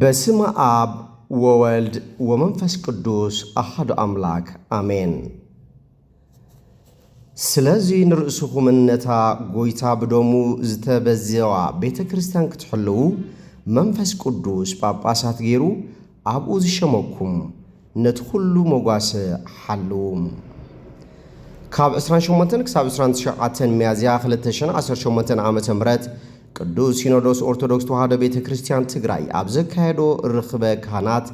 በስመ አብ ወወልድ ወመንፈስ ቅዱስ አሐዱ አምላክ አሜን። ስለዚህ ንርእስኹም እነታ ጎይታ ብዶሙ ዝተበዘዋ ቤተ ክርስቲያን ክትሕልው መንፈስ ቅዱስ ጳጳሳት ገይሩ ኣብኡ ዝሸመኩም ነቲ ኩሉ መጓሰ ሓልው። ካብ 28 ክሳብ 29 ሚያዝያ 2018 ዓመተ ምህረት ቅዱስ ሲኖዶስ ኦርቶዶክስ ተዋህዶ ቤተ ክርስቲያን ትግራይ ኣብ ዘካየዶ ርኽበ ካህናት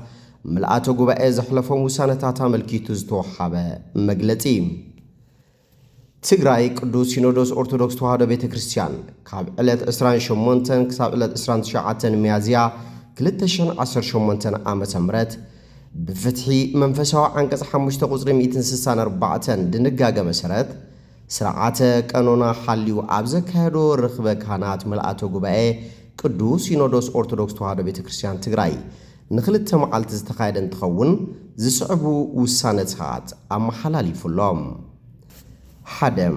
ምልአተ ጉባኤ ዘሕለፎም ውሳነታት ኣመልኪቱ ዝተወሃበ መግለጺ። ትግራይ ቅዱስ ሲኖዶስ ኦርቶዶክስ ተዋህዶ ቤተ ክርስቲያን ካብ ዕለት 28 ክሳብ ዕለት 29 ሚያዝያ 2018 ዓመተ ምህረት ብፍትሒ መንፈሳዊ ዓንቀጽ 5 ቁጽሪ 164 ድንጋገ መሰረት ስርዓተ ቀኖና ሓልዩ ኣብ ዘካየዶ ርኽበ ካህናት ምልአተ ጉባኤ ቅዱስ ሲኖዶስ ኦርቶዶክስ ተዋህዶ ቤተ ክርስቲያን ትግራይ ንኽልተ መዓልቲ ዝተኻየደ እንትኸውን ዝስዕቡ ውሳነታት ኣመሓላሊፉሎም። 1.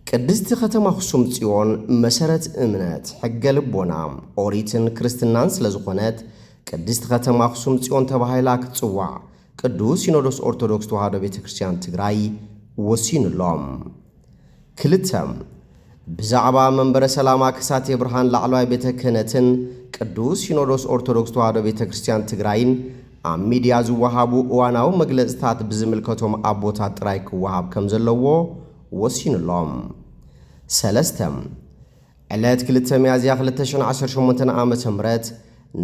ቅድስቲ ከተማ ኣኽሱም ጽዮን መሰረት እምነት ሕገ ልቦና ኦሪትን ክርስትናን ስለ ዝኾነት ቅድስቲ ከተማ ኣኽሱም ጽዮን ተባሂላ ክትጽዋዕ ቅዱስ ሲኖዶስ ኦርቶዶክስ ተዋህዶ ቤተ ክርስቲያን ትግራይ ወሲኑሎም። 2. ብዛዕባ መንበረ ሰላማ ክሳቴ ብርሃን ላዕለዋይ ቤተ ክህነትን ቅዱስ ሲኖዶስ ኦርቶዶክስ ተዋህዶ ቤተ ክርስቲያን ትግራይን ኣብ ሚድያ ዝወሃቡ እዋናዊ መግለጽታት ብዝምልከቶም ኣቦታት ጥራይ ክወሃብ ከም ዘለዎ ወሲኑሎም። 3. ዕለት 2 ሚያዝያ 2018 ዓመተ ምህረት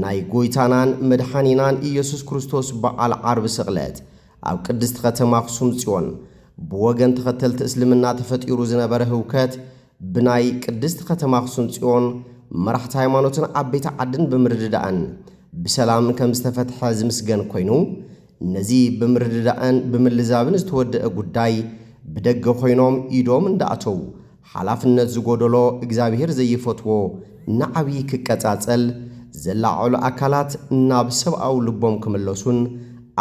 ናይ ጎይታናን መድኃኒናን ኢየሱስ ክርስቶስ በዓል ዓርቢ ስቕለት ኣብ ቅድስቲ ከተማ ኣኽሱም ጽዮን ብወገን ተኸተልቲ እስልምና ተፈጢሩ ዝነበረ ህውከት ብናይ ቅድስቲ ከተማ ኣኽሱም ጽዮን መራሕቲ ሃይማኖትን ዓበይቲ ዓድን ብምርድዳእን ብሰላምን ከም ዝተፈትሐ ዝምስገን ኮይኑ ነዚ ብምርድዳእን ብምልዛብን ዝተወድአ ጉዳይ ብደገ ኮይኖም ኢዶም እንዳኣተው ሓላፍነት ዝጎደሎ እግዚኣብሔር ዘይፈትዎ ንዓብዪ ክቀጻጸል ዘላዕሉ ኣካላት ናብ ሰብኣዊ ልቦም ክምለሱን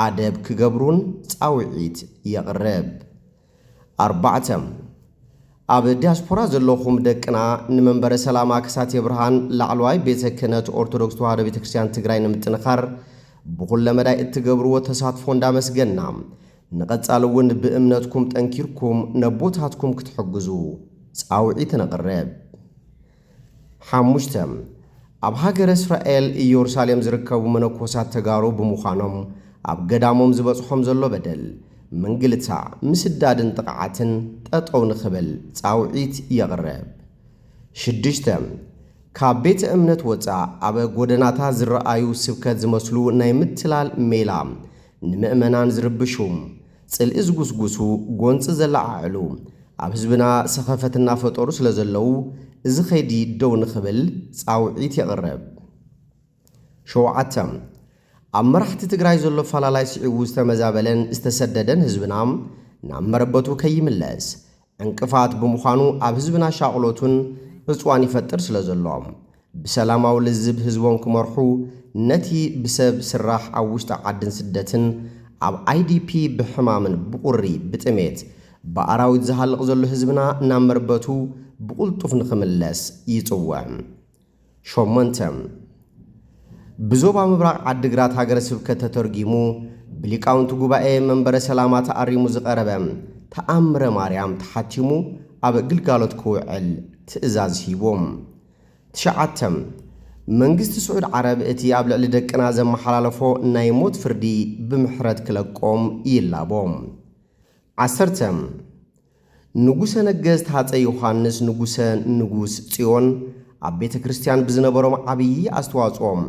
ኣደብ ክገብሩን ጻውዒት የቕርብ። 4. ኣብ ዲያስፖራ ዘለኹም ደቅና ንመንበረ ሰላማ ክሳቴ ብርሃን ላዕለዋይ ቤተ ክህነት ኦርቶዶክስ ተዋህዶ ቤተ ክርስቲያን ትግራይ ንምጥንኻር ብኹለ መዳይ እትገብርዎ ተሳትፎ እንዳመስገና ንቐጻሊ እውን ብእምነትኩም ጠንኪርኩም ነቦታትኩም ክትሕግዙ ጻውዒት ነቕርብ። 5. ኣብ ሃገረ እስራኤል ኢየሩሳሌም ዝርከቡ መነኮሳት ተጋሩ ብምዃኖም ኣብ ገዳሞም ዝበጽሖም ዘሎ በደል መንግልታ ምስዳድን ጥቕዓትን ጠጠው ንኽብል ጻውዒት የቕርብ። 6. ካብ ቤተ እምነት ወፃእ ኣብ ጎደናታት ዝረኣዩ ስብከት ዝመስሉ ናይ ምትላል ሜላ ንምእመናን ዝርብሹ ጽልኢ ዝጉስጉሱ ጐንፂ ዘለዓዕሉ ኣብ ህዝብና ሰኸፈት እናፈጠሩ ስለ ዘለዉ እዚ ኸይዲ ደው ንኽብል ጻውዒት የቕርብ። 7. ኣብ መራሕቲ ትግራይ ዘሎ ፈላላይ ስዒቡ ዝተመዛበለን ዝተሰደደን ህዝብና ናብ መረበቱ ከይምለስ ዕንቅፋት ብምዃኑ ኣብ ህዝብና ሻቕሎቱን ዕፅዋን ይፈጥር ስለ ዘሎም ብሰላማዊ ልዝብ ህዝቦም ክመርሑ ነቲ ብሰብ ስራሕ ኣብ ውሽጢ ዓድን ስደትን ኣብ IDP ብሕማምን ብቁሪ ብጥሜት ብኣራዊት ዝሃልቕ ዘሎ ህዝብና ናብ መረበቱ ብቁልጡፍ ንኽምለስ ይጽውዕ። 8. ብዞባ ምብራቕ ዓዲግራት ሃገረ ስብከት ተተርጊሙ ብሊቃውንቲ ጉባኤ መንበረ ሰላማ ተኣሪሙ ዝቐረበ ተኣምረ ማርያም ተሓቲሙ ኣብ ግልጋሎት ክውዕል ትእዛዝ ሂቦም። 9. መንግስቲ ስዑድ ዓረብ እቲ ኣብ ልዕሊ ደቅና ዘመሓላለፎ ናይ ሞት ፍርዲ ብምሕረት ክለቆም ይላቦም። 10. ንጉሰ ነገሥት ሃፀይ ዮሐንስ ንጉሰ ንጉስ ጽዮን ኣብ ቤተ ክርስቲያን ብዝነበሮም ዓብዪ ኣስተዋጽኦም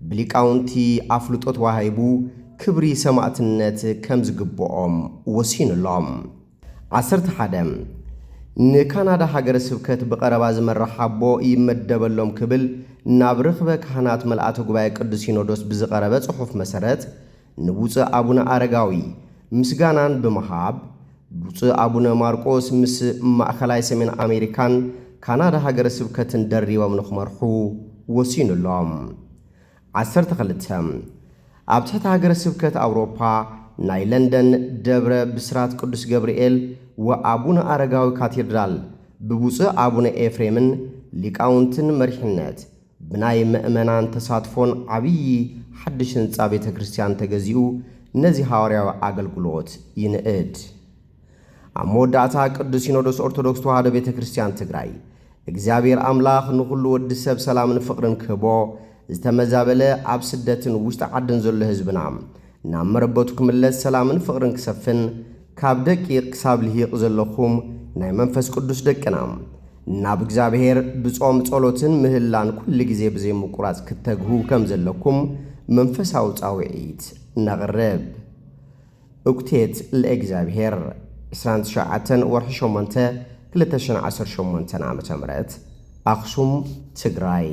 ብሊቃውንቲ ኣፍልጦት ዋሂቡ ክብሪ ሰማዕትነት ከም ዝግብኦም ወሲኑሎም። 11. ንካናዳ ሃገረ ስብከት ብቐረባ ዝመራሕ ኣቦ ይመደበሎም ክብል ናብ ርኽበ ካህናት መልአተ ጉባኤ ቅዱስ ሲኖዶስ ብዝቐረበ ጽሑፍ መሰረት ንቡፁእ ኣቡነ ኣረጋዊ ምስጋናን ብምሃብ ብፁእ ኣቡነ ማርቆስ ምስ ማእኸላይ ሰሜን ኣሜሪካን ካናዳ ሃገረ ስብከትን ደሪቦም ንኽመርሑ ወሲኑሎም። 12. ኣብ ትሕቲ ሃገረ ስብከት ኣውሮፓ ናይ ለንደን ደብረ ብስራት ቅዱስ ገብርኤል ወኣቡነ ኣረጋዊ ካቴድራል ብብፁእ ኣቡነ ኤፍሬምን ሊቃውንትን መሪሕነት ብናይ ምእመናን ተሳትፎን ዓብዪ ሓድሽ ህንፃ ቤተ ክርስቲያን ተገዚኡ ነዚ ሐዋርያዊ አገልግሎት ይንእድ። ኣብ መወዳእታ ቅዱስ ሲኖዶስ ኦርቶዶክስ ተዋህዶ ቤተ ክርስቲያን ትግራይ እግዚአብሔር አምላኽ ንኹሉ ወዲ ሰብ ሰላምን ፍቕርን ክህቦ ዝተመዛበለ ኣብ ስደትን ውሽጢ ዓድን ዘሎ ህዝብና ናብ መረበቱ ክምለስ ሰላምን ፍቕርን ክሰፍን ካብ ደቂቕ ክሳብ ልሂቕ ዘለኹም ናይ መንፈስ ቅዱስ ደቅና ናብ እግዚአብሔር ብጾም ጸሎትን ምህላን ኩሉ ግዜ ብዘይ ምቁራጽ ክትተግሁ ከም ዘለኩም መንፈሳዊ ጻውዒት ነቕርብ። እኩቴት ለእግዚአብሔር 29 ወርሒ 8 2018 ዓ.ም አክሱም ትግራይ